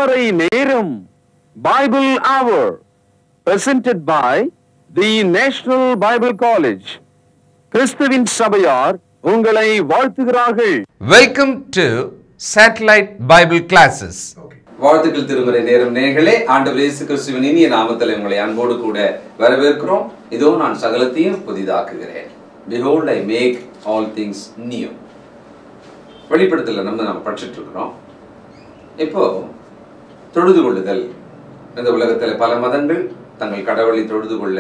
திருமறை நேரம் Bible Hour presented by the National Bible College. கிறிஸ்துவின் சபையார் உங்களை வாழ்த்துகிறார்கள். Welcome to Satellite Bible Classes. வாழ்த்துக்கள் திருமறை நேரம் நேயர்களே, ஆண்டவர் இயேசு கிறிஸ்துவின் இனிய நாமத்தில் உங்களை அன்போடு கூட வரவேற்கிறோம். இதோ நான் சகலத்தையும் புதிதாக்குகிறேன். Behold, I make all things new. வெளிப்படுத்தல நம்ம படிச்சுட்டு இருக்கிறோம். இப்போ தொழுது கொள்ளுதல். இந்த உலகத்தில் பல மதங்கள் தங்கள் கடவுளை தொழுது கொள்ள,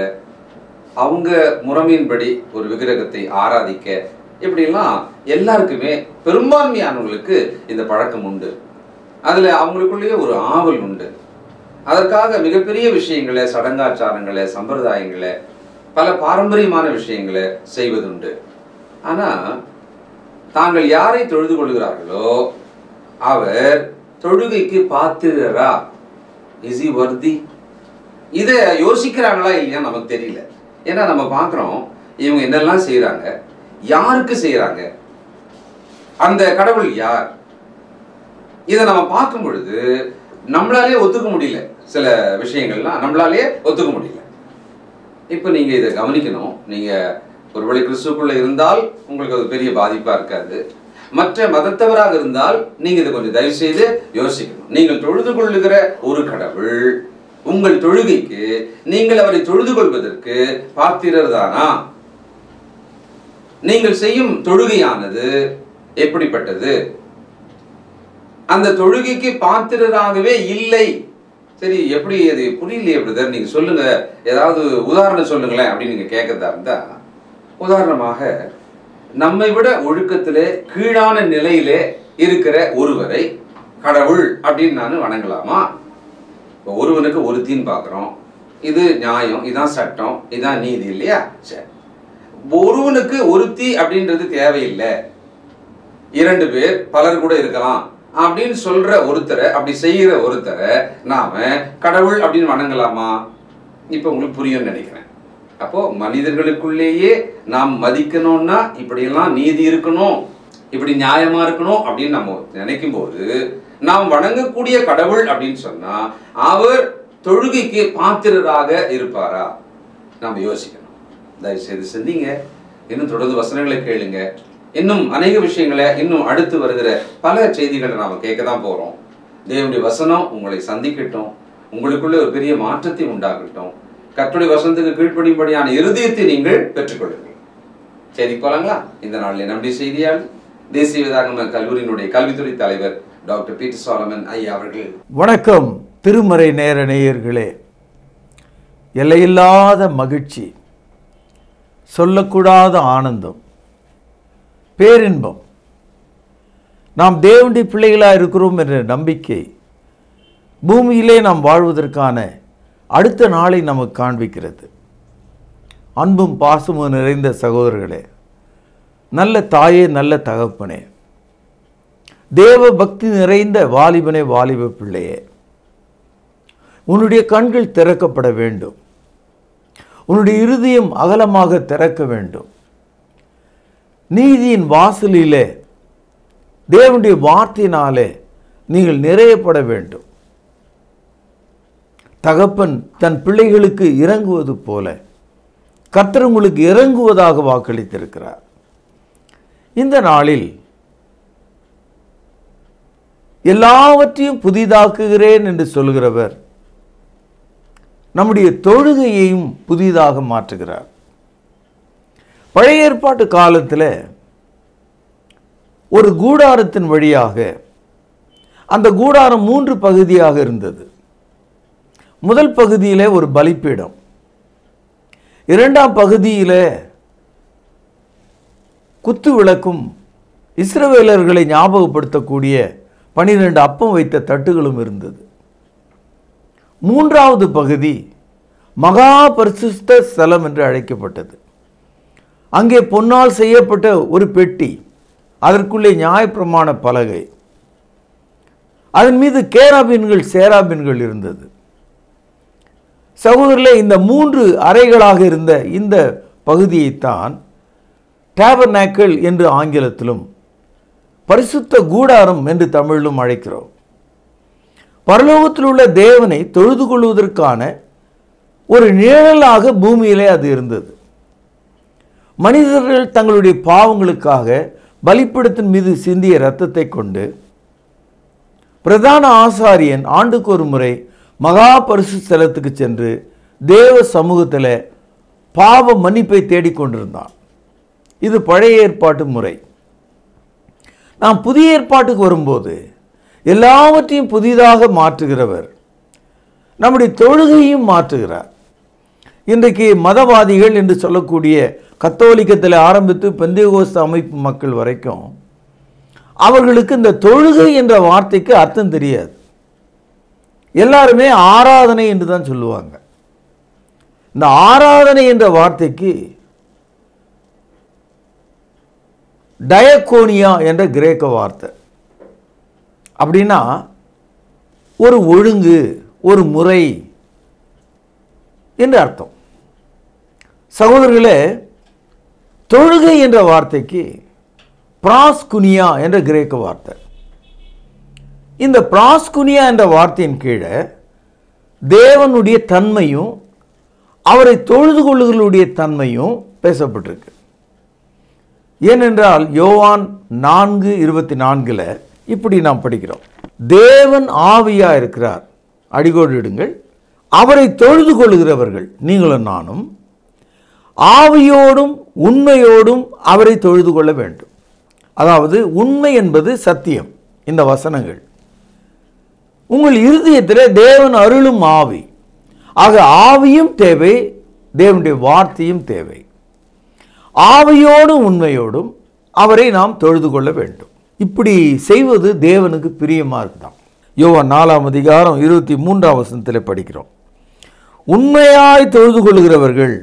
அவங்க முறைமையின்படி ஒரு விக்கிரகத்தை ஆராதிக்க, இப்படிலாம் எல்லாருக்குமே பெரும்பான்மையானவங்களுக்கு இந்த பழக்கம் உண்டு. அதில் அவங்களுக்குள்ளேயே ஒரு ஆவல் உண்டு. அதற்காக மிகப்பெரிய விஷயங்களை, சடங்காச்சாரங்களை, சம்பிரதாயங்களை, பல பாரம்பரியமான விஷயங்களை செய்வதுண்டு. ஆனால் தாங்கள் யாரை தொழுது கொள்கிறார்களோ அவர் தொழுகைக்கு பாத்திரரா? Is he worthy? இதை யோசிக்கிறாங்களா இல்லையா நமக்கு தெரியல. ஏன்னா நம்ம பார்க்குறோம் இவங்க என்னெல்லாம் செய்கிறாங்க, யாருக்கு செய்கிறாங்க, அந்த கடவுள் யார், இதை நம்ம பார்க்கும் பொழுது நம்மளாலே ஒத்துக்க முடியல. சில விஷயங்கள்லாம் நம்மளாலே ஒத்துக்க முடியல. இப்போ நீங்கள் இதை கவனிக்கணும். நீங்கள் ஒருவேளை கிறிஸ்துக்குள்ள இருந்தால் உங்களுக்கு அது பெரிய பாதிப்பாக இருக்காது. மற்ற மதத்தவராக இருந்தால் நீங்கள் இதை கொஞ்சம் தயவு செய்து யோசிக்கணும். நீங்கள் தொழுது கொள்ளுகிற ஒரு கடவுள் உங்கள் தொழுகைக்கு நீங்கள் அவரை தொழுது கொள்வதற்கு பாத்திரர் தானா? நீங்கள் செய்யும் தொழுகையானது எப்படிப்பட்டது? அந்த தொழுகைக்கு பாத்திரராகவே இல்லை. சரி, எப்படி அது புரியலையே பிரதர், நீங்க சொல்லுங்க, ஏதாவது உதாரணம் சொல்லுங்களேன் அப்படின்னு நீங்க கேட்கறதா இருந்தா, உதாரணமாக நம்மை விட ஒழுக்கத்திலே கீழான நிலையிலே இருக்கிற ஒருவரை கடவுள் அப்படின்னு நான் வணங்கலாமா? இப்போ ஒருவனுக்கு ஒருத்தின்னு பார்க்குறோம். இது நியாயம், இதான் சட்டம், இதான் நீதி இல்லையா? சரி, ஒருவனுக்கு ஒருத்தி அப்படின்றது தேவையில்லை. இரண்டு பேர், பலர் கூட இருக்கலாம் அப்படின்னு சொல்ற ஒருத்தரை, அப்படி செய்கிற ஒருத்தரை நாம கடவுள் அப்படின்னு வணங்கலாமா? இப்ப உங்களுக்கு புரியும்னு நினைக்கிறேன். அப்போ மனிதர்களுக்குள்ளேயே நாம் மதிக்கணும்னா இப்படியெல்லாம் நீதி இருக்கணும், இப்படி நியாயமா இருக்கணும் அப்படின்னு நம்ம நினைக்கும் போது நாம் வணங்கக்கூடிய கடவுள் அப்படின்னு சொன்னா அவர் தொழுகைக்கு பாத்திரராக இருப்பாரா? நாம் யோசிக்கணும். தயவு செய்து சிந்திங்க. இன்னும் தொடர்ந்து வசனங்களை கேளுங்க. இன்னும் அநேக விஷயங்களை, இன்னும் அடுத்து வருகிற பல செய்திகளை நாம கேட்க தான் போறோம். தேவனுடைய வசனம் உங்களை சந்திக்கட்டும், உங்களுக்குள்ள ஒரு பெரிய மாற்றத்தை உண்டாகட்டும். கர்த்தருடைய வசனத்துக்கு கீழ்ப்படியும்படியான இருதயத்தை நீங்கள் பெற்றுக்கொள்ளுங்கள். சரி, போலாங்களா? இந்த நாளில் நம்முடைய செய்தியால் தேசிய வேதாகம கல்லூரியினுடைய கல்வித்துறை தலைவர் டாக்டர் பீட்டர் சாலமன் ஐயா அவர்கள். வணக்கம் திருமறை நேர நேயர்களே. எல்லையில்லாத மகிழ்ச்சி, சொல்லக்கூடாத ஆனந்தம், பேரின்பம், நாம் தேவனுடைய பிள்ளைகளாக இருக்கிறோம் என்ற நம்பிக்கை பூமியிலே நாம் வாழ்வதற்கான அடுத்த நாளை நமக்கு காண்பிக்கிறது. அன்பும் பாசமும் நிறைந்த சகோதரர்களே, நல்ல தாயே, நல்ல தகப்பனே, தேவ பக்தி நிறைந்த வாலிபனே, வாலிப பிள்ளையே, உன்னுடைய கண்கள் திறக்கப்பட வேண்டும். உன்னுடைய இருதயம் அகலமாக திறக்க வேண்டும். நீதியின் வாசலிலே தேவனுடைய வார்த்தையினாலே நீங்கள் நிறையப்பட வேண்டும். தகப்பன் தன் பிள்ளைகளுக்கு இறங்குவது போல கர்த்தர் உங்களுக்கு இறங்குவதாக வாக்களித்திருக்கிறார். இந்த நாளில் எல்லாவற்றையும் புதிதாக்குகிறேன் என்று சொல்கிறவர் நம்முடைய தொழுகையையும் புதிதாக மாற்றுகிறார். பழைய ஏற்பாட்டு காலத்தில் ஒரு கூடாரத்தின் வழியாக, அந்த கூடாரம் 3 பகுதியாக இருந்தது. முதல் பகுதியிலே ஒரு பலிப்பீடம், இரண்டாம் பகுதியிலே குத்து விளக்கும் இஸ்ரவேலர்களை ஞாபகப்படுத்தக்கூடிய 12 அப்பம் வைத்த தட்டுகளும் இருந்தது. மூன்றாவது பகுதி மகா பரிசுத்த ஸ்தலம் என்று அழைக்கப்பட்டது. அங்கே பொன்னால் செய்யப்பட்ட ஒரு பெட்டி, அதற்குள்ளே நியாயப்பிரமாண பலகை, அதன் மீது கேராபீன்கள், சேராபீன்கள் இருந்தது. சகோதரர்களே, இந்த 3 அறைகளாக இருந்த இந்த பகுதியைத்தான் டேபர்நாக்கிள் என்று ஆங்கிலத்திலும் பரிசுத்த கூடாரம் என்று தமிழிலும் அழைக்கிறோம். பரலோகத்தில் உள்ள தேவனை தொழுது கொள்வதற்கான ஒரு நிழலாக பூமியிலே அது இருந்தது. மனிதர்கள் தங்களுடைய பாவங்களுக்காக பலிபீடத்தின் மீது சிந்திய இரத்தத்தை கொண்டு பிரதான ஆசாரியன் ஆண்டுக்கு ஒரு முறை மகா பரிசுத்த ஸ்தலத்துக்கு சென்று தேவ சமூகத்தில் பாவ மன்னிப்பை தேடிக்கொண்டிருந்தான். இது பழைய ஏற்பாட்டு முறை. நாம் புதிய ஏற்பாட்டுக்கு வரும்போது எல்லாவற்றையும் புதிதாக மாற்றுகிறவர் நம்முடைய தொழுகையும் மாற்றுகிறார். இன்றைக்கு மதவாதிகள் என்று சொல்லக்கூடிய கத்தோலிக்கத்தில் ஆரம்பித்து பெந்தேகோஸ்து அமைப்பு மக்கள் வரைக்கும் அவர்களுக்கு இந்த தொழுகை என்ற வார்த்தைக்கு அர்த்தம் தெரியாது. எல்லாருமே ஆராதனை என்று தான் சொல்லுவாங்க. இந்த ஆராதனை என்ற வார்த்தைக்கு டயக்கோனியா என்ற கிரேக்க வார்த்தை. அப்படின்னா ஒரு ஒழுங்கு, ஒரு முறை என்று அர்த்தம். சகோதரர்களே, தொழுகை என்ற வார்த்தைக்கு பிராஸ்குனியா என்ற கிரேக்க வார்த்தை. இந்த பிராஸ்குனியா என்ற வார்த்தையின் கீழே தேவனுடைய தன்மையும் அவரை தொழுது கொள்ளுகளுடைய தன்மையும் பேசப்பட்டிருக்கு. ஏனென்றால் யோவான் 4:24 இப்படி நாம் படிக்கிறோம், தேவன் ஆவியா இருக்கிறார், அடிகோடு இடுங்கள், அவரை தொழுது கொள்ளுகிறவர்கள் நீங்களும் நானும் ஆவியோடும் உண்மையோடும் அவரை தொழுது கொள்ள வேண்டும். அதாவது உண்மை என்பது சத்தியம். இந்த வசனங்கள் உங்கள் இருதயத்திலே தேவன் அருளும் ஆவி. ஆக ஆவியும் தேவை, தேவனுடைய வார்த்தையும் தேவை. ஆவியோடும் உண்மையோடும் அவரை நாம் தொழுது கொள்ள வேண்டும். இப்படி செய்வது தேவனுக்கு பிரியமா இருக்குதான். யோவான் 4:23 படிக்கிறோம், உண்மையாய் தொழுது கொள்ளுகிறவர்கள்.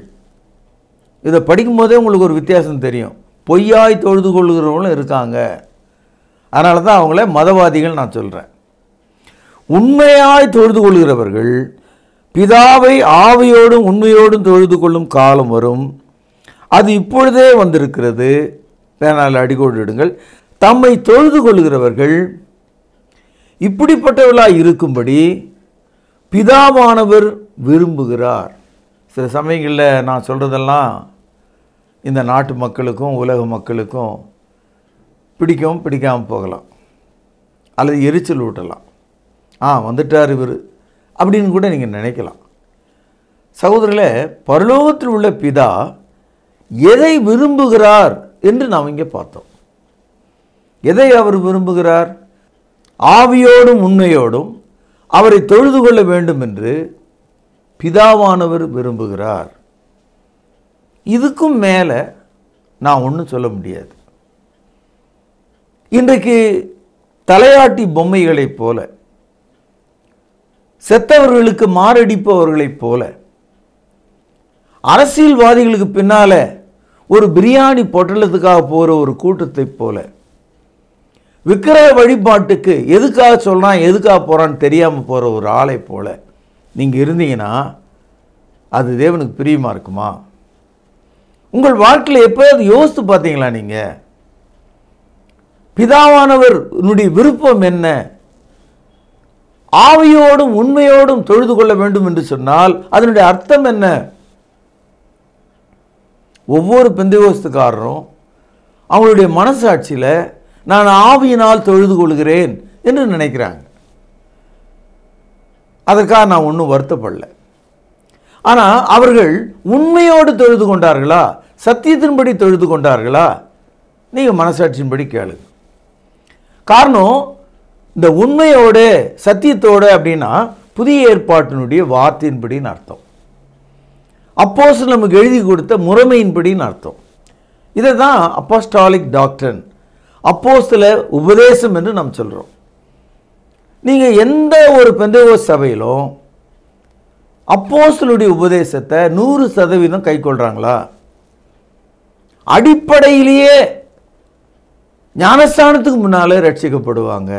இதை படிக்கும் போதே உங்களுக்கு ஒரு வித்தியாசம் தெரியும். பொய்யாய் தொழுது கொள்ளுகிறவர்களும் இருக்காங்க. அதனால தான் அவங்கள மதவாதிகள் நான் சொல்கிறேன். உண்மையாய் தொழுது கொள்கிறவர்கள் பிதாவை ஆவியோடும் உண்மையோடும் தொழுது கொள்ளும் காலம் வரும், அது இப்பொழுதே வந்திருக்கிறது. பேனால் அடிக்கோடு இடுங்கள், தம்மை தொழுது கொள்கிறவர்கள் இப்படிப்பட்டவர்களாய் இருக்கும்படி பிதாவானவர் விரும்புகிறார். சில சமயங்களில் நான் சொல்கிறதெல்லாம் இந்த நாட்டு மக்களுக்கும் உலக மக்களுக்கும் பிடிக்கும், பிடிக்காமல் போகலாம், அல்லது எரிச்சல் ஊட்டலாம். வந்துட்டார் இவர் அப்படின்னு கூட நீங்கள் நினைக்கலாம். சகோதரர்களே, பரலோகத்தில் உள்ள பிதா எதை விரும்புகிறார் என்று நாம் இங்கே பார்த்தோம். எதை அவர் விரும்புகிறார்? ஆவியோடும் உண்மையோடும் அவரை தொழுது கொள்ள வேண்டும் என்று பிதாவானவர் விரும்புகிறார். இதுக்கும் மேலே நான் ஒன்றும் சொல்ல முடியாது. இன்றைக்கு தலையாட்டி பொம்மைகளைப் போல, செத்தவர்களுக்கு மாரடிப்பவர்களைப் போல, அரசியல்வாதிகளுக்கு பின்னால ஒரு பிரியாணி பொட்டலத்துக்காக போகிற ஒரு கூட்டத்தைப் போல, விக்கிரக வழிபாட்டுக்கு எதுக்காக சொல்கிறான் எதுக்காக போகிறான்னு தெரியாமல் போகிற ஒரு ஆளை போல நீங்கள் இருந்தீங்கன்னா அது தேவனுக்கு பிரியமாக இருக்குமா? உங்கள் வாழ்க்கையில் எப்போயாவது யோசித்து பார்த்தீங்களா? நீங்கள் பிதாவானவர் உன்னுடைய விருப்பம் என்ன? ஆவியோடும் உண்மையோடும் தொழுது கொள்ள வேண்டும் என்று சொன்னால் அதனுடைய அர்த்தம் என்ன? ஒவ்வொரு பெந்தேகோஸ்துக்காரரும் அவங்களுடைய மனசாட்சியில் நான் ஆவியினால் தொழுது கொள்கிறேன் என்று நினைக்கிறாங்க. அதற்காக நான் ஒன்றும் வருத்தப்படல. ஆனால் அவர்கள் உண்மையோடு தொழுது கொண்டார்களா, சத்தியத்தின்படி தொழுது கொண்டார்களா? நீங்கள் மனசாட்சியின்படி கேளுங்க. காரணம், இந்த உண்மையோடு சத்தியத்தோடு அப்படின்னா புதிய ஏற்பாட்டினுடைய வார்த்தையின்படின்னு அர்த்தம். அப்போஸ்தலர் நமக்கு எழுதி கொடுத்த முறைமையின்படின்னு அர்த்தம். இதை தான் அப்போஸ்டாலிக் டாக்ட்ரின், அப்போஸ்தலர் உபதேசம் என்று நாம் சொல்கிறோம். நீங்கள் எந்த ஒரு பெந்தேகோஸ்து சபையிலும் அப்போஸ்தலருடைய உபதேசத்தை 100% கைக்கொள்கிறாங்களா? அடிப்படையிலேயே ஞானஸ்தானத்துக்கு முன்னாலே ரட்சிக்கப்படுவாங்க.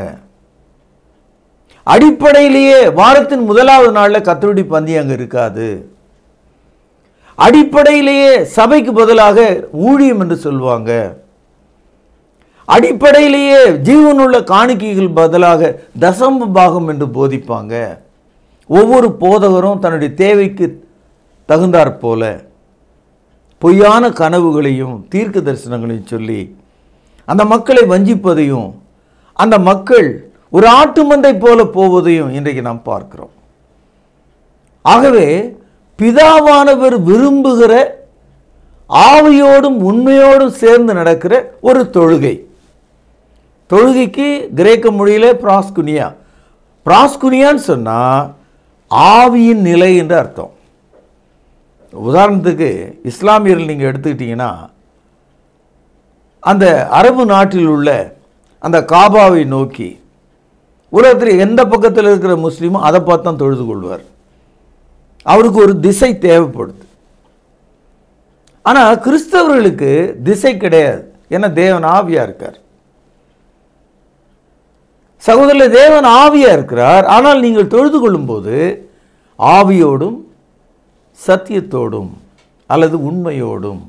அடிப்படையிலேயே வாரத்தின் முதலாவது நாளில் கத்தருடைய பந்தி அங்கே இருக்காது. அடிப்படையிலேயே சபைக்கு பதிலாக ஊழியம் என்று சொல்லுவாங்க. அடிப்படையிலேயே ஜீவனுள்ள காணிக்கைகள் பதிலாக தசம பாகம் என்று போதிப்பாங்க. ஒவ்வொரு போதகரும் தன்னுடைய தேவைக்கு தகுந்தாற் போல பொய்யான கனவுகளையும் தீர்க்க தரிசனங்களையும் சொல்லி அந்த மக்களை வஞ்சிப்பதையும் அந்த மக்கள் ஒரு ஆட்டு மந்தை போல போவதையும் இன்றைக்கு நாம் பார்க்கிறோம். ஆகவே பிதாவானவர் விரும்புகிற ஆவியோடும் உண்மையோடும் சேர்ந்து நடக்கிற ஒரு தொழுகைக்கு கிரேக்க மொழியிலே பிராஸ்குனியான்னு சொன்னால் ஆவியின் நிலை என்று அர்த்தம். உதாரணத்துக்கு இஸ்லாமியர்கள் நீங்கள் எடுத்துக்கிட்டீங்கன்னா அந்த அரபு நாட்டில் உள்ள அந்த காபாவை நோக்கி உலகத்தில் எந்த பக்கத்தில் இருக்கிற முஸ்லீமும் அதை பார்த்து தான் தொழுது கொள்வார். அவருக்கு ஒரு திசை தேவைப்படுது. ஆனால் கிறிஸ்தவர்களுக்கு திசை கிடையாது. ஏன்னா தேவன் ஆவியா இருக்கார். சகோதரர், தேவன் ஆவியா இருக்கிறார். ஆனால் நீங்கள் தொழுது கொள்ளும்போது ஆவியோடும் சத்தியத்தோடும் அல்லது உண்மையோடும்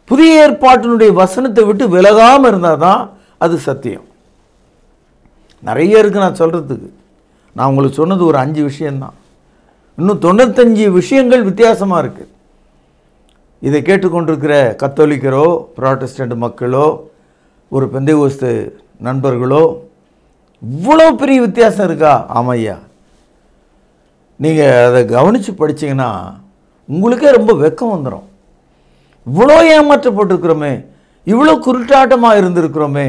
புதிய ஏற்பாட்டினுடைய வசனத்தை விட்டு விலகாமல் இருந்தால் தான் அது சத்தியம். நிறைய இருக்குது நான் சொல்கிறதுக்கு. நான் உங்களுக்கு சொன்னது ஒரு 5 விஷயம்தான். இன்னும் 95 விஷயங்கள் வித்தியாசமாக இருக்குது. இதை கேட்டுக்கொண்டிருக்கிற கத்தோலிக்கரோ புராட்டஸ்டன்ட் மக்களோ ஒரு பெந்தேகோஸ்து நண்பர்களோ இவ்வளோ பெரிய வித்தியாசம் இருக்கா? ஆமையா, நீங்கள் அதை கவனித்து படித்தீங்கன்னா உங்களுக்கே ரொம்ப வெக்கம் வந்துடும். இவ்வளோ ஏமாற்றப்பட்டிருக்கிறோமே, இவ்வளோ குருட்டாட்டமாக இருந்திருக்கிறோமே,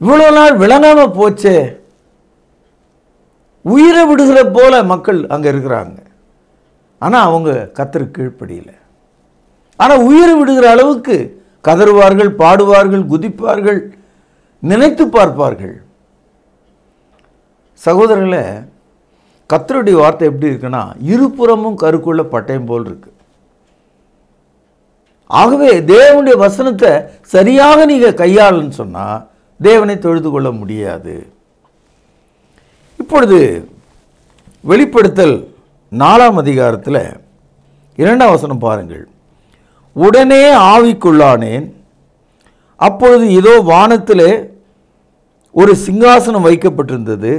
இவ்வளோ நாள் விளங்காமல் போச்சே. உயிரை விடுகிற போல மக்கள் அங்கே இருக்கிறாங்க. ஆனால் அவங்க கர்த்தருக்கு கீழ்ப்படியலை. ஆனால் உயிரை விடுகிற அளவுக்கு கதறுவார்கள், பாடுவார்கள், குதிப்பார்கள், நினைத்து பார்ப்பார்கள். சகோதரர்களே, கர்த்தருடைய வார்த்தை எப்படி இருக்குன்னா இருபுறமும் கருக்குள்ள பட்டயம் போல் இருக்கு. ஆகவே தேவனுடைய வசனத்தை சரியாக நீங்கள் கையாளுன்னு சொன்னால் தேவனை தொழுது கொள்ள முடியாது. இப்பொழுது வெளிப்படுத்தல் 4ஆம் அதிகாரத்தில் 2ஆம் வசனம் பாருங்கள். உடனே ஆவிக்குள்ளானேன், அப்பொழுது இதோ வானத்திலே ஒரு சிங்காசனம் வைக்கப்பட்டிருந்தது.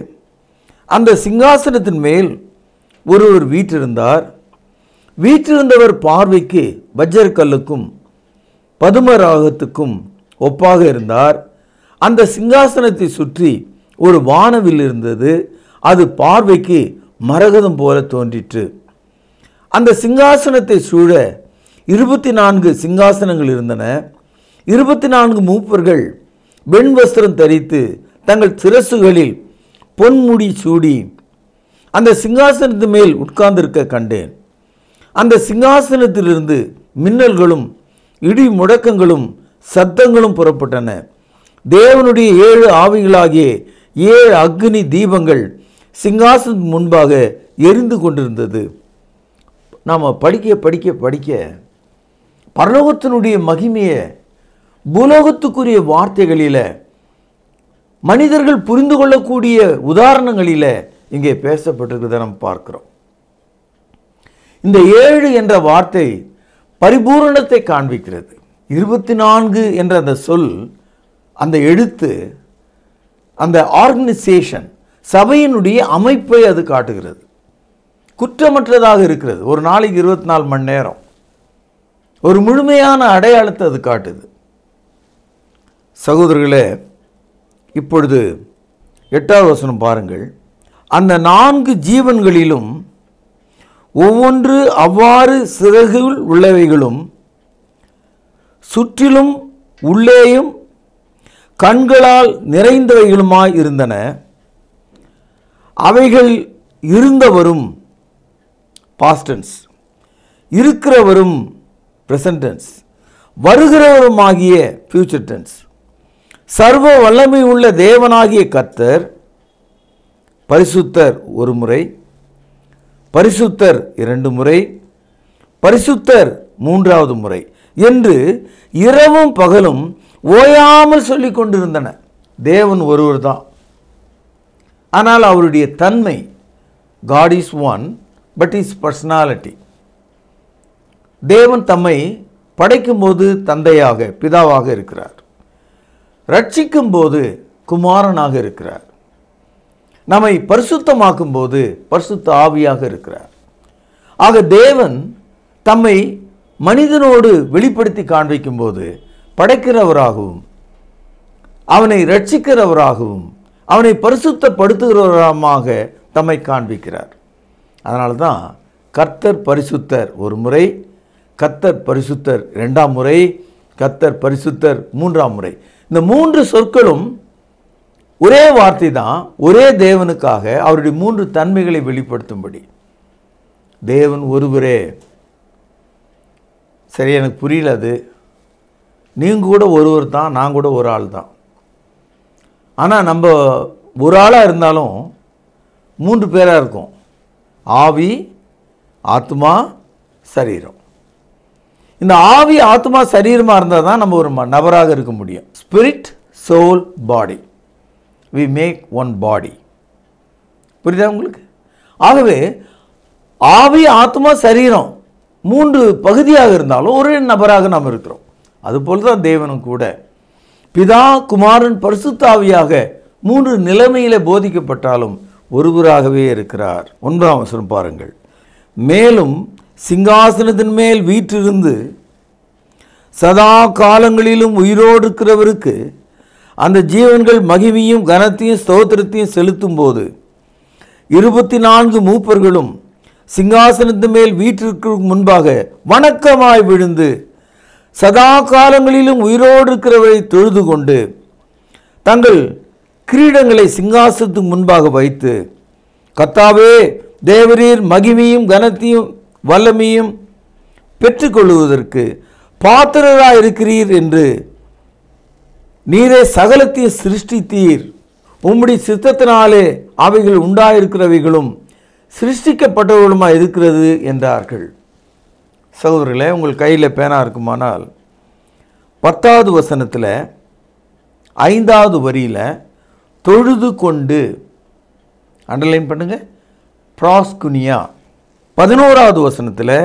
அந்த சிங்காசனத்தின் மேல் ஒருவர் வீற்றிருந்தார். வீற்றிருந்தவர் பார்வைக்கு வஜ்ரக்கல்லுக்கும் பதுமராகத்துக்கும் ஒப்பாக இருந்தார். அந்த சிங்காசனத்தை சுற்றி ஒரு வானவில் இருந்தது. அது பார்வைக்கு மரகதம் போல தோன்றிற்று. அந்த சிங்காசனத்தை சூழ 24 சிங்காசனங்கள் இருந்தன. 24 மூப்பர்கள் வெண்வஸ்திரம் தரித்து தங்கள் சிரசுகளில் பொன்முடி சூடி அந்த சிங்காசனத்து மேல் உட்கார்ந்திருக்க கண்டேன். அந்த சிங்காசனத்திலிருந்து மின்னல்களும் இடி முழக்கங்களும் சத்தங்களும் புறப்பட்டன. தேவனுடைய 7 ஆவிகளாகிய 7 அக்னி தீபங்கள் சிங்காசனத்தின் முன்பாக எரிந்து கொண்டிருந்தது. நாம் படிக்க படிக்க படிக்க பரலோகத்தினுடைய மகிமையை பூலோகத்துக்குரிய வார்த்தைகளில் மனிதர்கள் புரிந்து கொள்ளக்கூடிய உதாரணங்களில் இங்கே பேசப்பட்டிருக்கிறத நம்ம பார்க்கிறோம். இந்த 7 என்ற வார்த்தை பரிபூரணத்தை காண்பிக்கிறது. 24 என்ற அந்த சொல், அந்த எழுத்து, அந்த ஆர்கனைசேஷன், சபையினுடைய அமைப்பை அது காட்டுகிறது. குற்றமற்றதாக இருக்கிறது. ஒரு நாளைக்கு 24 மணி நேரம் ஒரு முழுமையான அடையாளத்தை அது காட்டுது. சகோதரர்களே, இப்பொழுது 8ஆவது வசனம் பாருங்கள். அந்த 4 ஜீவன்களிலும் ஒவ்வொன்று அவ்வாறு சிறகுகள் உள்ளவைகளும் சுற்றிலும் உள்ளேயும் கண்களால் நிறைந்தவைகளுமாய் இருந்தன. அவைகள் இருந்தவரும் பாஸ்டன்ஸ், இருக்கிறவரும் பிரசன்டென்ஸ், வருகிறவருமாகிய ஃபியூச்சர் டென்ஸ். சர்வ வல்லமை உள்ள தேவனாகிய கர்த்தர் பரிசுத்தர் ஒரு முறை, பரிசுத்தர் 2 முறை, பரிசுத்தர் 3வது முறை என்று இரவும் பகலும் ஓயாமல் சொல்லிக் கொண்டிருந்தன. தேவன் ஒருவர் தான். ஆனால் அவருடைய தன்மை, God is one, but his personality. தேவன் தம்மை படைக்கும் போது தந்தையாக, பிதாவாக இருக்கிறார். ரட்சிக்கும் போது குமாரனாக இருக்கிறார். நம்மை பரிசுத்தமாக்கும் போது பரிசுத்த ஆவியாக இருக்கிறார். ஆக தேவன் தம்மை மனிதனோடு வெளிப்படுத்தி காண்பிக்கும் போது படைக்கிறவராகவும் அவனை ரட்சிக்கிறவராகவும் அவனை பரிசுத்தப்படுத்துகிறவராக தம்மை காண்பிக்கிறார். அதனால தான் கர்த்தர் பரிசுத்தர் ஒரு முறை, கர்த்தர் பரிசுத்தர் இரண்டாம் முறை, கர்த்தர் பரிசுத்தர் மூன்றாம் முறை. இந்த மூன்று சொற்களும் ஒரே வார்த்தை தான், ஒரே தேவனுக்காக அவருடைய மூன்று தன்மைகளை வெளிப்படுத்தும்படி. தேவன் ஒருவரே. சரி, எனக்கு புரியல அது. நீங்கள் கூட ஒருவர் தான், நான் கூட ஒரு ஆள் தான். ஆனால் நம்ம ஒரு ஆளாக இருந்தாலும் மூன்று பேராக இருக்கும். ஆவி, ஆத்மா, சரீரம். இந்த ஆவி, ஆத்மா, சரீரமாக இருந்தால் தான் நம்ம ஒரு நபராக இருக்க முடியும். Spirit, soul, body. we make one body. புரியுதா உங்களுக்கு? ஆகவே ஆவி, ஆத்மா, சரீரம் மூன்று பகுதியாக இருந்தாலும் ஒரே நபராக நாம் இருக்கிறோம். அதுபோல் தான் தேவனும் கூட பிதா, குமாரன், பரிசுத்த ஆவியாக மூன்று நிலைமையிலே போதிக்கப்பட்டாலும் ஒருவராகவே இருக்கிறார். 1ஆம் வசனம் பாருங்கள். மேலும் சிங்காசனத்தின் மேல் வீற்றிருந்து சதா காலங்களிலும் உயிரோடு இருக்கிறவருக்கு அந்த ஜீவன்கள் மகிமையும் கனத்தையும் ஸ்தோத்திரத்தையும் செலுத்தும் போது 24 மூப்பர்களும் சிங்காசனத்தின் மேல் வீற்றிருக்கும் முன்பாக வணக்கமாய் விழுந்து சதா காலங்களிலும் உயிரோடு இருக்கிறவரை தொழுது கொண்டு தங்கள் கிரீடங்களை சிங்காசனத்துக்கு முன்பாக வைத்து, கர்த்தாவே, தேவரீர் மகிமையும் கனத்தையும் வல்லமையும் பெற்றுக்கொள்வதற்கு பாத்திரராய் இருக்கிறீர் என்று நீரே சகலத்தையும் சிருஷ்டித்தீர். உம்முடைய சித்தத்தினாலே அவைகள் உண்டாயிருக்கிறவைகளும் சிருஷ்டிக்கப்பட்டவர்களுமாய் இருக்கிறது என்றார்கள். சகோதரர்களே, உங்கள் கையில் பேனா இருக்குமானால் 10வது வசனத்தில் 5வது வரியில் தொழுது கொண்டு அண்டர்லைன் பண்ணுங்க, ப்ராஸ்குனியா. 11வது வசனத்தில்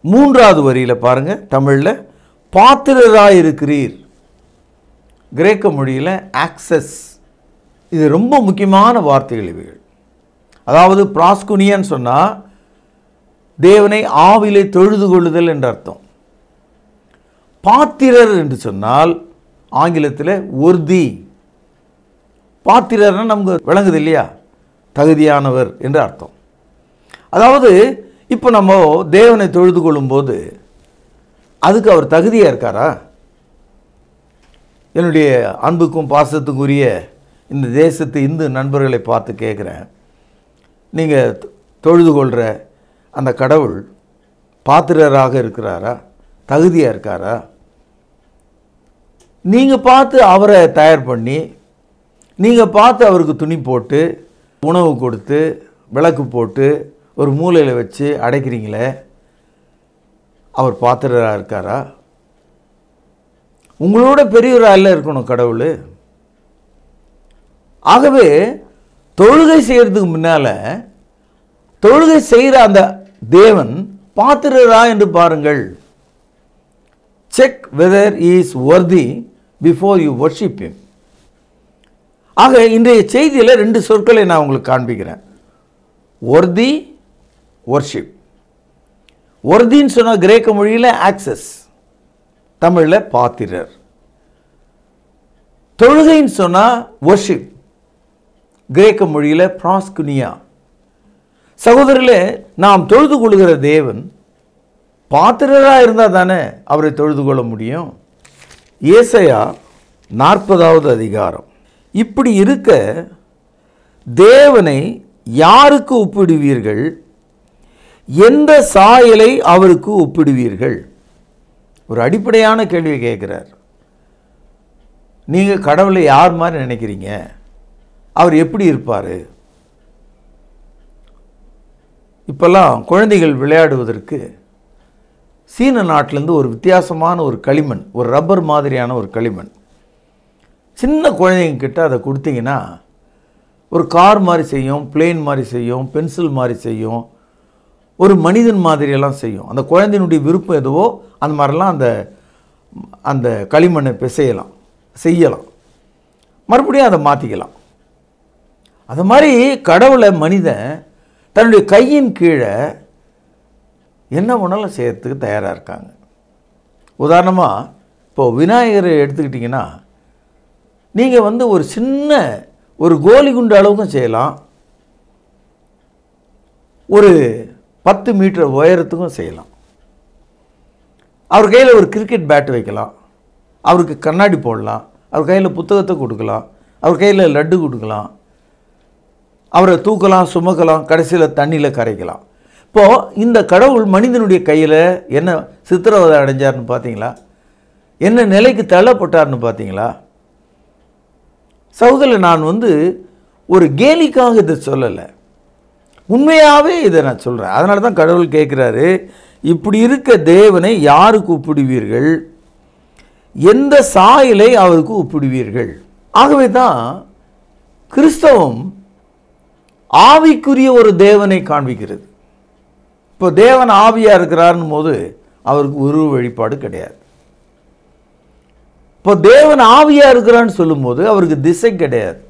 3வது வரியில் பாருங்க, தமிழில் பாத்திரராயிருக்கிறீர், கிரேக்க மொழியில் ஆக்சஸ். இது ரொம்ப முக்கியமான வார்த்தைகள் இவைகள். அதாவது ப்ராஸ்குனியான்னு சொன்னால் தேவனை ஆவிலே தொழுது கொள்ளுதல் என்ற அர்த்தம். பாத்திரர் என்று சொன்னால் ஆங்கிலத்தில் ஒர்தி. பாத்திரர்னா நமக்கு விளங்குது இல்லையா, தகுதியானவர் என்று அர்த்தம். அதாவது இப்போ நம்ம தேவனை தொழுது கொள்ளும்போது அதுக்கு அவர் தகுதியாக இருக்காரா? என்னுடைய அன்புக்கும் பாசத்துக்குரிய இந்த தேசத்து இந்து நண்பர்களை பார்த்து கேட்குறேன், நீங்கள் தொழுது கொள்கிற அந்த கடவுள் பாத்திரராக இருக்கிறாரா, தகுதியாக இருக்காரா? நீங்கள் பார்த்து அவரை தயார் பண்ணி, நீங்கள் பார்த்து அவருக்கு துணி போட்டு உணவு கொடுத்து விளக்கு போட்டு ஒரு மூலையில் வச்சு அடைக்கிறீங்களே, அவர் பாத்திரராக இருக்காரா? உங்களோட பெரியவராக இருக்கணும் கடவுள். ஆகவே தொழுகை செய்கிறதுக்கு முன்னால் தொழுகை செய்கிற அந்த தேவன் பாத்திரரா என்று பாருங்கள். Check whether is worthy before you worship him. ஆக இன்றைய செய்தியில் 2 சொற்களை நான் உங்களுக்கு காண்பிக்கிறேன். Worthy, worship. வர்தின்னு சொன்னால் கிரேக்க மொழியில் ஆக்சஸ், தமிழில் பாத்திரர். தொழுகைன்னு சொன்னால் வர்ஷிப், கிரேக்க மொழியில் ப்ராஸ்குனியா. சகோதரர்களே, நாம் தொழுது கொள்கிற தேவன் பாத்திரராக இருந்தால் தானே அவரை தொழுது கொள்ள முடியும். ஏசாயா 40வது அதிகாரம். இப்படி இருக்க தேவனை யாருக்கு ஒப்பிடுவீர்கள்? எந்த சாயலை அவருக்கு ஒப்பிடுவீர்கள்? ஒரு அடிப்படையான கேள்வியை கேட்குறார். நீங்கள் கடவுளை யார் மாதிரி நினைக்கிறீங்க? அவர் எப்படி இருப்பார்? இப்போல்லாம் குழந்தைகள் விளையாடுவதற்கு சீன நாட்டிலேருந்து ஒரு வித்தியாசமான ஒரு களிமண், ஒரு ரப்பர் மாதிரியான ஒரு களிமண், சின்ன குழந்தைங்க கிட்ட அதை கொடுத்தீங்கன்னா ஒரு கார் மாதிரி செய்யும், பிளேன் மாதிரி செய்யும், பென்சில் மாதிரி செய்யும், ஒரு மனிதன் மாதிரியெல்லாம் செய்யும். அந்த குழந்தையினுடைய விருப்பம் எதுவோ அந்த மாதிரிலாம் அந்த களிமண்ணை செய்யலாம். மறுபடியும் அதை மாற்றிக்கலாம். அது மாதிரி கடவுளை மனிதன் தன்னுடைய கையின் கீழே என்ன வேணாலும் செய்யறதுக்கு தயாராக இருக்காங்க. உதாரணமாக இப்போது விநாயகரை எடுத்துக்கிட்டிங்கன்னா, நீங்கள் ஒரு சின்ன ஒரு கோலி குண்டு அளவுக்கும் செய்யலாம், ஒரு 10 மீட்டர் உயரத்துக்கும் செய்யலாம். அவர் கையில் ஒரு கிரிக்கெட் பேட் வைக்கலாம், அவருக்கு கண்ணாடி போடலாம், அவர் கையில் புத்தகத்தை கொடுக்கலாம், அவர் கையில் லட்டு கொடுக்கலாம், அவரை தூக்கலாம், சுமக்கலாம், கடைசியில் தண்ணியில் கரைக்கலாம். இப்போது இந்த கடவுள் மனிதனுடைய கையில் என்ன சித்திரவதை அடைஞ்சார்னு பார்த்தீங்களா? என்ன நிலைக்கு தள்ளப்பட்டார்னு பார்த்தீங்களா? சகோதரர், நான் ஒரு கேலிக்காக இதை சொல்லலை, உண்மையாகவே இதை நான் சொல்கிறேன். அதனால தான் கடவுள் கேட்குறாரு, இப்படி இருக்க தேவனை யாருக்கு ஒப்பிடுவீர்கள், எந்த சாயலை அவருக்கு ஒப்பிடுவீர்கள்? ஆகவே தான் கிறிஸ்தவம் ஆவிக்குரிய ஒரு தேவனை காண்பிக்கிறது. இப்போ தேவன் ஆவியாக இருக்கிறார்னும் போது அவருக்கு உருவ வழிபாடு கிடையாது. இப்போ தேவன் ஆவியாக இருக்கிறான்னு சொல்லும்போது அவருக்கு திசை கிடையாது.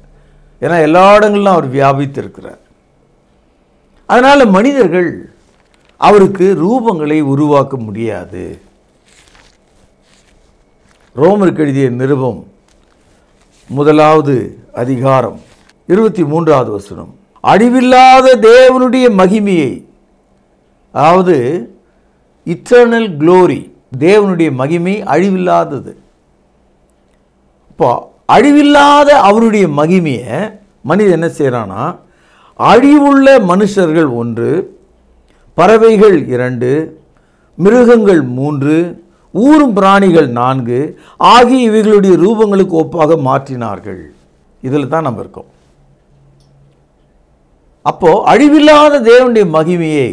ஏன்னா எல்லா இடங்களிலும் அவர் வியாபித்து இருக்கிறார். அதனால் மனிதர்கள் அவருக்கு ரூபங்களை உருவாக்க முடியாது. ரோமருக்கு எழுதிய நிருபம் 1வது அதிகாரம் 23வது வசனம், அழிவில்லாத தேவனுடைய மகிமையை, அதாவது இட்டர்னல் க்ளோரி, தேவனுடைய மகிமை அழிவில்லாதது. இப்போ அழிவில்லாத அவருடைய மகிமையை மனிதன் என்ன செய்கிறான்னா, அழிவுள்ள மனுஷர்கள் 1, பறவைகள் 2, மிருகங்கள் 3, ஊரும் பிராணிகள் 4 ஆகிய இவைகளுடைய ரூபங்களுக்கு ஒப்பாக மாற்றினார்கள். இதில் தான் நம்ம இருக்கோம். அப்போ அழிவில்லாத தேவனுடைய மகிமையை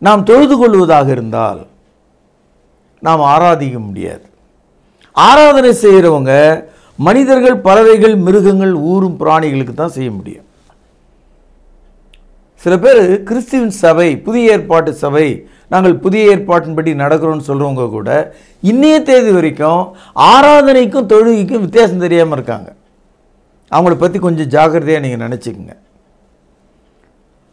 நாம் தொழுது கொள்வதாக இருந்தால் நாம் ஆராதிக்க முடியாது. ஆராதனை செய்கிறவங்க மனிதர்கள், பறவைகள், மிருகங்கள், ஊரும் பிராணிகளுக்கு தான் செய்ய முடியும். சில பேர் கிறிஸ்துவின் சபை, புதிய ஏற்பாட்டு சபை, நாங்கள் புதிய ஏற்பாட்டின்படி நடக்கிறோம்னு சொல்கிறவங்க கூட இன்னைய தேதி வரைக்கும் ஆராதனைக்கும் தொழுகைக்கும் வித்தியாசம் தெரியாமல் இருக்காங்க. அவங்கள பற்றி கொஞ்சம் ஜாக்கிரதையாக நீங்கள் நினச்சிக்கங்க.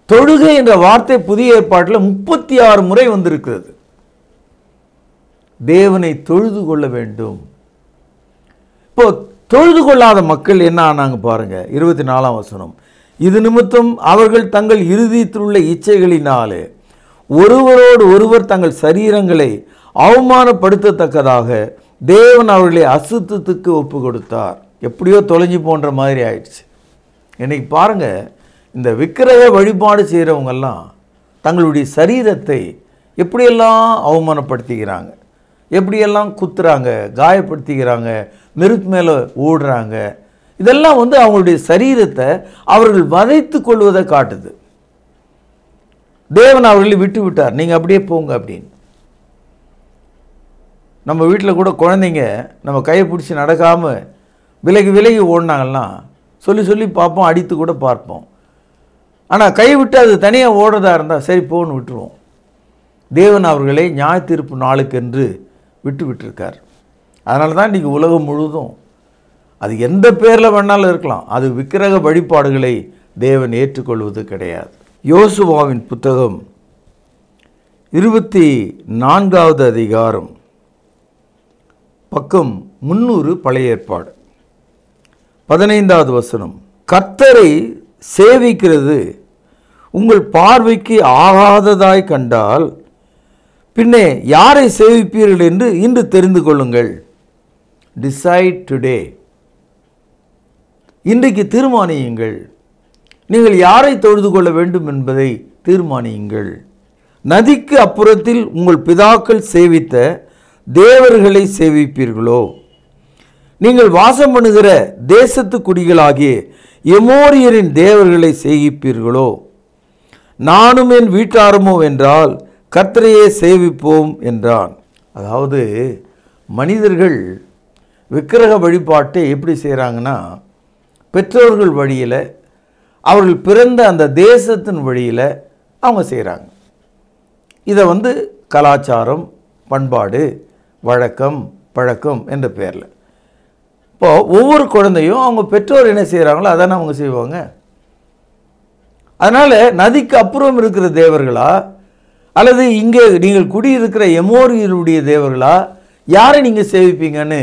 தொழுகை என்ற வார்த்தை புதிய ஏற்பாட்டில் 36 முறை வந்திருக்கிறது. தேவனை தொழுது கொள்ள வேண்டும். இப்போ தொழுது கொள்ளாத மக்கள் என்ன ஆனாங்க பாருங்க, 24ஆம் வசனம், இது நிமித்தம் அவர்கள் தங்கள் இருதயத்தில் உள்ள இச்சைகளினாலே ஒருவரோடு ஒருவர் தங்கள் சரீரங்களை அவமானப்படுத்தத்தக்கதாக தேவன் அவர்களை அசுத்தத்துக்கு ஒப்பு கொடுத்தார். எப்படியோ தொலைஞ்சு போன்ற மாதிரி ஆயிடுச்சு. இன்னைக்கு பாருங்க, இந்த விக்கிரக வழிபாடு செய்கிறவங்கெல்லாம் தங்களுடைய சரீரத்தை எப்படியெல்லாம் அவமானப்படுத்திக்கிறாங்க, எப்படியெல்லாம் குத்துறாங்க, காயப்படுத்திக்கிறாங்க, நெருப்பு மேலே ஓடுறாங்க. இதெல்லாம் அவங்களுடைய சரீரத்தை அவர்கள் வதைத்து கொள்வதை காட்டுது. தேவன் அவர்களை விட்டு விட்டார், நீங்கள் அப்படியே போங்க அப்படின்னு. நம்ம வீட்டில் கூட குழந்தைங்க நம்ம கையை பிடிச்சி நடக்காமல் விலகி விலகி ஓடினாங்கன்னா சொல்லி சொல்லி பார்ப்போம், அடித்து கூட பார்ப்போம். ஆனால் கை விட்டு அது தனியாக ஓடுறதா இருந்தால் சரி போன்னு விட்டுருவோம். தேவன் அவர்களை நியாய தீர்ப்பு நாளுக்கென்று விட்டு விட்டுருக்கார். அதனால தான் இன்றைக்கி உலகம் முழுதும் அது எந்த பேரில் வேணாலும் இருக்கலாம், அது விக்கிரக வழிபாடுகளை தேவன் ஏற்றுக்கொள்வது கிடையாது. யோசுவாவின் புத்தகம் 24வது அதிகாரம் பக்கம் 300 பழைய ஏற்பாடு 15வது வசனம், கர்த்தரை சேவிக்கிறது உங்கள் பார்வைக்கு ஆகாததாய் கண்டால் பின்னே யாரை சேவிப்பீர்கள் என்று இன்று தெரிந்து கொள்ளுங்கள். டிசைட் டுடே, இன்றைக்கு தீர்மானியுங்கள். நீங்கள் யாரை தொழுது கொள்ள வேண்டும் என்பதை தீர்மானியுங்கள். நதிக்கு அப்புறத்தில் உங்கள் பிதாக்கள் சேவித்த தேவர்களை சேவிப்பீர்களோ, நீங்கள் வாசம் பண்ணுகிற தேசத்து குடிகளாகிய எமோரியரின் தேவர்களை சேவிப்பீர்களோ, நானும் என் வீட்டாரமோ என்றால் கர்த்தரையே சேவிப்போம் என்றான். அதாவது மனிதர்கள் விக்கிரக வழிபாட்டை எப்படி செய்கிறாங்கன்னா, பெற்றோர்கள் வழியில், அவர்கள் பிறந்த அந்த தேசத்தின் வழியில் அவங்க செய்கிறாங்க. இதை கலாச்சாரம், பண்பாடு, வழக்கம், பழக்கம் என்ற பெயரில் இப்போ ஒவ்வொரு குழந்தையும் அவங்க பெற்றோர் என்ன செய்கிறாங்களோ அதானே அவங்க செய்வாங்க. அதனால் நதிக்கு அப்புறம் இருக்கிற தேவர்களா அல்லது இங்கே நீங்கள் குடியிருக்கிற எமோரியருடைய தேவர்களா யாரை நீங்கள் சேவிப்பீங்கன்னு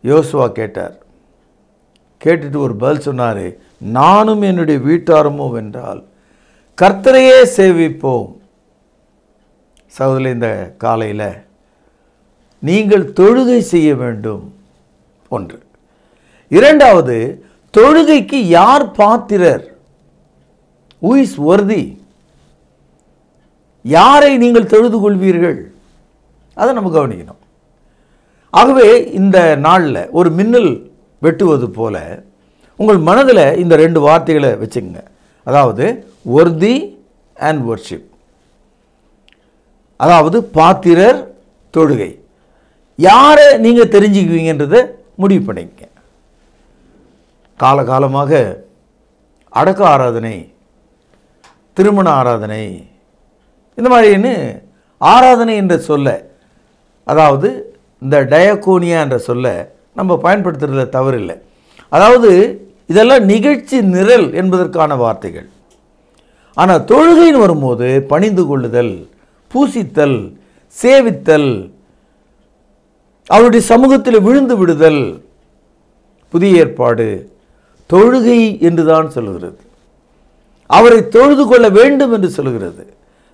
யோசுவா கேட்டார். கேட்டுட்டு ஒரு பதில் சொன்னார், நானும் என்னுடைய வீட்டாரமோ வென்றால் கர்த்தரையே சேவிப்போம். சகோதரர்களே, இந்த காலையில் நீங்கள் தொழுகை செய்ய வேண்டும் ஒன்று. இரண்டாவது, தொழுகைக்கு யார் பாத்திரர்? Who is worthy? யாரை நீங்கள் தொழுது கொள்வீர்கள்? அதை நம்ம கவனிக்கணும். ஆகவே இந்த நாளில் ஒரு மின்னல் வெட்டுவது போல உங்கள் மனதில் இந்த ரெண்டு வார்த்தைகளை வச்சுக்கங்க. அதாவது worthy and worship. அதாவது பாத்திரர், தொழுகை. யாரை நீங்கள் தெரிஞ்சுக்குவீங்கன்றதை முடிவு பண்ணிக்க. காலகாலமாக அடக்க ஆராதனை, திருமண ஆராதனை, இந்த மாதிரின்னு ஆராதனை என்ற சொல்ல, அதாவது இந்த டயக்கோனியா என்ற சொல்ல நம்ம பயன்படுத்துறதுல தவறில்லை. அதாவது இதெல்லாம் நிகழ்ச்சி நிரல் என்பதற்கான வார்த்தைகள். ஆனால் தொழுகைன்னு வரும்போது பணிந்து கொள்ளுதல், பூசித்தல், சேவித்தல், அவருடைய சமூகத்தில் விழுந்து விடுதல். புதிய ஏற்பாடு தொழுகை என்றுதான் சொல்லுகிறது. அவரை தொழுது கொள்ள வேண்டும் என்று சொல்லுகிறது.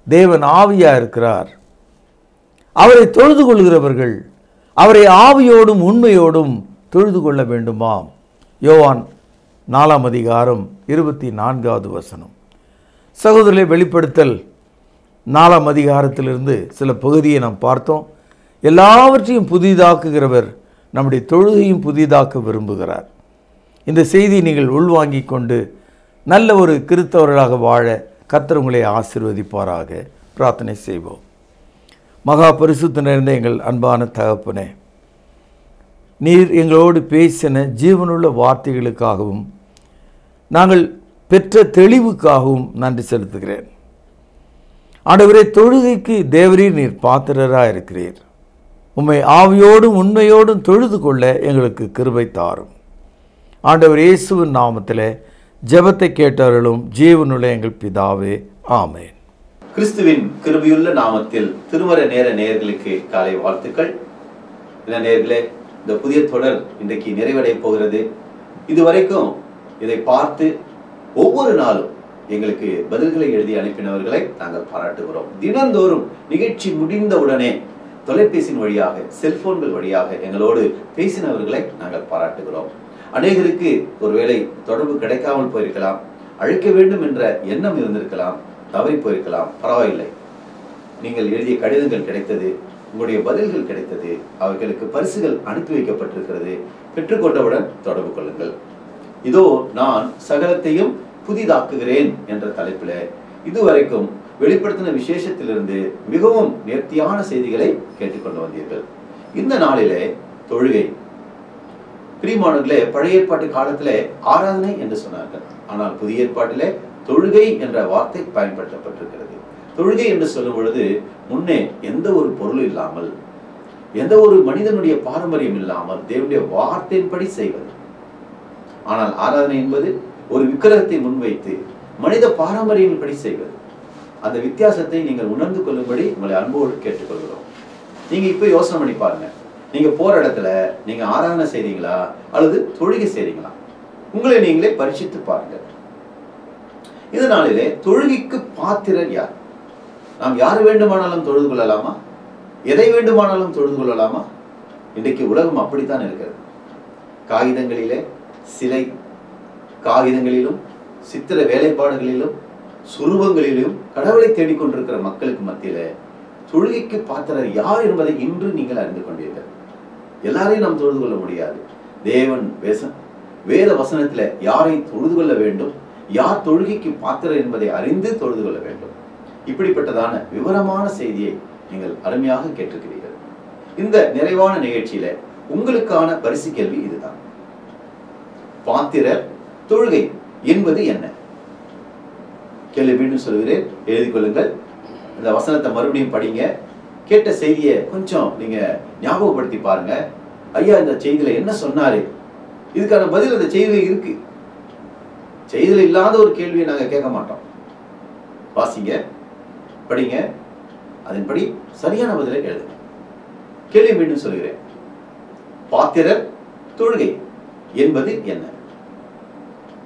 தேவன் ஆவியா இருக்கிறார். அவரை தொழுது கொள்கிறவர்கள் அவரை ஆவியோடும் உண்மையோடும் தொழுது கொள்ள வேண்டுமாம். யோவான் 4 அதிகாரம் 24வது வசனம். சகோதரரை, வெளிப்படுத்தல் 4 அதிகாரத்திலிருந்து சில பகுதியை நாம் பார்த்தோம். எல்லாவற்றையும் புதிதாக்குகிறவர் நம்முடைய தொழுகையும் புதிதாக்க விரும்புகிறார். இந்த செய்தியை நீங்கள் உள்வாங்கிக் கொண்டு நல்ல ஒரு கிறிஸ்தவர்களாக வாழ கர்த்தர் உங்களை ஆசீர்வதிப்பாராக. பிரார்த்தனை செய்வோம். மகா பரிசுத்த நிறைந்த எங்கள் அன்பான தகப்பனே, நீர் எங்களோடு பேசின ஜீவனுள்ள வார்த்தைகளுக்காகவும் நாங்கள் பெற்ற தெளிவுக்காகவும் நன்றி செலுத்துகிறேன். ஆண்டவரே, தொழுகைக்கு தேவரீர் நீர் பாத்திரராக இருக்கிறீர். உம்மை ஆவியோடும் உண்மையோடும் தொழுது கொள்ள எங்களுக்கு கிருபை தாரும். ஆண்டவர் இயேசுவின் நாமத்திலே ஜெபத்தை கேட்டவர்களும் ஜீவனுள்ள எங்கள் பிதாவே, ஆமென். கிறிஸ்துவின் கிருபையுள்ள நாமத்தில் திருமறை நேர நேயர்களுக்கு காலை வாழ்த்துக்கள். இந்த நேயர்களே, இந்த புதிய தொடர் இன்றைக்கு நிறைவடைய போகிறது. இதுவரைக்கும் இதை பார்த்து ஒவ்வொரு நாளும் எங்களுக்கு பதில்களை எழுதி அனுப்பினவர்களை நாங்கள் பாராட்டுகிறோம். தினந்தோறும் நிகழ்ச்சி முடிந்தவுடனே தொலைபேசியின் வழியாக, செல்போன்கள் வழியாக எங்களோடு பேசினவர்களை நாங்கள் பாராட்டுகிறோம். அநேகருக்கு ஒருவேளை தொடர்பு கிடைக்காமல் போயிருக்கலாம், அழைக்க வேண்டும் என்ற எண்ணம் இருந்திருக்கலாம், தவறி போயிருக்கலாம். பரவாயில்லை, நீங்கள் எழுதிய கடிதங்கள் கிடைத்தது, உங்களுடைய பதில்கள் கிடைத்தது, அவர்களுக்கு பரிசுகள் அனுப்பி வைக்கப்பட்டிருக்கிறது. பெற்றுக்கொண்டவுடன் தொடர்பு கொள்ளுங்கள். இதோ நான் சகலத்தையும் புதிதாக்குகிறேன் என்ற தலைப்பில் இதுவரைக்கும் வெளிப்படுத்தின விசேஷத்திலிருந்து மிகவும் நேர்த்தியான செய்திகளை கேட்டுக்கொண்டு வந்தீர்கள். இந்த நாளிலே தொழுகை, பிரியமானவர்களே, பழைய ஏற்பாட்டு காலத்திலே ஆராதனை என்று சொன்னார்கள். ஆனால் புதிய ஏற்பாட்டிலே தொழுகை என்ற வார்த்தை பயன்படுத்தப்பட்டிருக்கிறது. தொழுகை என்று சொல்லும் பொழுது முன்னே எந்த ஒரு பொருள் இல்லாமல், எந்த ஒரு மனிதனுடைய பாரம்பரியம் இல்லாமல் தேவனுடைய வார்த்தையின்படி செய்வது. ஆனால் ஆராதனை என்பது ஒரு விக்கிரகத்தை முன்வைத்து மனித பாரம்பரியப்படி செய்வது. அந்த வித்தியாசத்தை நீங்கள் உணர்ந்து கொள்ளும்படி உங்களை அன்போடு கேட்டுக்கொள்கிறோம். நீங்க இப்ப யோசனை பண்ணி பாருங்க, நீங்க போற இடத்துல நீங்க ஆராதனை செய்றீங்களா அல்லது தொழுகை செய்றீங்களா? உங்களை நீங்களே பரிசித்து பாருங்க. இதனாலே தொழுகைக்கு பாத்திரர் யார்? நாம் யார் வேண்டுமானாலும் தொழுது கொள்ளலாமா? எதை வேண்டுமானாலும் தொழுது கொள்ளலாமா? இன்றைக்கு உலகம் அப்படித்தான் இருக்கிறது. காகிதங்களிலே, சிலை காகிதங்களிலும், சித்திர வேலைப்பாடுகளிலும், சுரூபங்களிலும் கடவுளை தேடிக்கொண்டிருக்கிற மக்களுக்கு மத்தியில தொழுகைக்கு பாத்திரர் யார் என்பதை இன்று நீங்கள் அறிந்து கொண்டீர்கள். எல்லாரையும் நாம் தொழுது கொள்ள முடியாது. தேவன் வேத வசனத்துல யாரை தொழுது கொள்ள வேண்டும், யார் தொழுகைக்கு பாத்திரர் என்பதை அறிந்து தொழுது கொள்ள வேண்டும். இப்படிப்பட்டதான விவரமான செய்தியை நீங்கள் அருமையாக கேட்டிருக்கிறீர்கள். இந்த நிறைவான நிகழ்ச்சியில உங்களுக்கான பரிசு கேள்வி இதுதான். பாத்திரர் தொழுகை என்பது என்ன? கேள்வி மீண்டும் சொல்கிறேன், எழுதி கொள்ளுங்கள். இந்த வசனத்தை மறுபடியும் படிங்க. கேட்ட செய்தியை கொஞ்சம் நீங்க ஞாபகப்படுத்தி பாருங்க. ஐயா இந்த செய்தியில என்ன சொன்னாரு, இதுக்கான பதில் அந்த செய்தியில இருக்கு. செய்தியில இல்லாத ஒரு கேள்வியை நாங்க கேட்க மாட்டோம். வாசிங்க, படிங்க, அதன்படி சரியான பதிலை எழுதுங்க. கேள்வி மீண்டும் சொல்கிறேன், பாத்திரர் தொழுகை என்பது என்ன?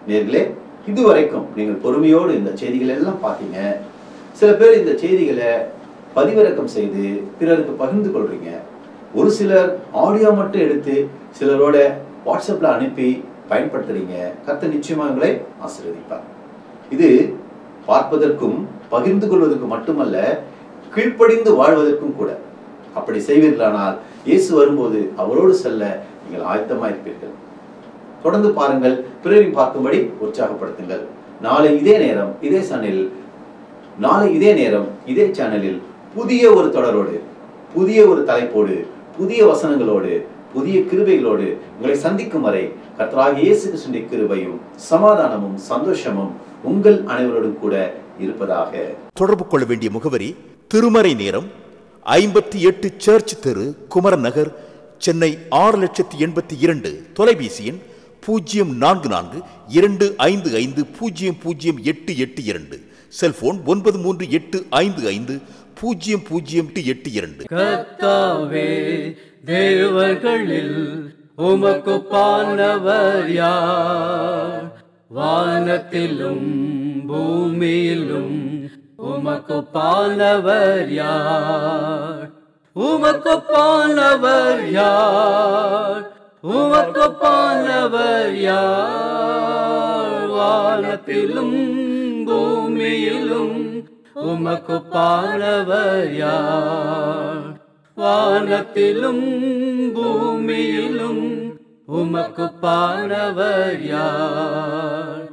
நேர்களே, இதுவரைக்கும் நீங்கள் பொறுமையோடு இந்த செய்திகளை எல்லாம் பார்த்தீங்க. சில பேர் இந்த செய்திகளை பதிவிறக்கம் செய்து பிறருக்கு பகிர்ந்து கொள்றீங்க. ஒரு சிலர் ஆடியோ மட்டும் எடுத்து சிலரோட வாட்ஸ்அப்ல அனுப்பி பயன்படுத்துறீங்க. கர்த்தர் நிச்சயமா உங்களை ஆசீர்வதிப்பார். இது பார்ப்பதற்கும் பகிர்ந்து கொள்வதற்கும் மட்டுமல்ல, கீழ்ப்படிந்து வாழ்வதற்கும் கூட. அப்படி செய்வீர்களானால் இயேசு வரும்போது அவரோடு செல்ல நீங்கள் ஆயத்தமா இருப்பீர்கள். தொடர்ந்து பாருங்கள், பிறரையும் பார்க்கும்படி உற்சாகப்படுத்துங்கள். நாளை இதே நேரம் இதே சேனலில் புதிய ஒரு தொடரோடு, புதிய ஒரு தலைப்போடு, புதிய வசனங்களோடு, புதிய கிருபைகளோடு உங்களை சந்திக்கும் வரை கர்த்தராகிய இயேசு கிறிஸ்துவின் கிருபையும் சமாதானமும் சந்தோஷமும் உங்கள் அனைவரோடும் கூட இருப்பதாக. தொடர்பு கொள்ள வேண்டிய முகவரி: திருமறை நேரம், 58 சர்ச் தெரு, குமரன் நகர், சென்னை 6082. தொலைபேசி எண் 0442550082. செல்போன் 9385500882. கர்த்தாவே, தேவர்களில் உமக்கு பானவர் யார்? வானத்திலும் பூமியிலும் உமக்கு பானவர் யார்? உமக்கு பானவர் யார்? உமக்கு பானவர் யார்? வானத்திலும் பூமியிலும் உமக்கு பானவர் யார்? வானத்திலும் பூமியிலும் உமக்கு பானவர் யார்?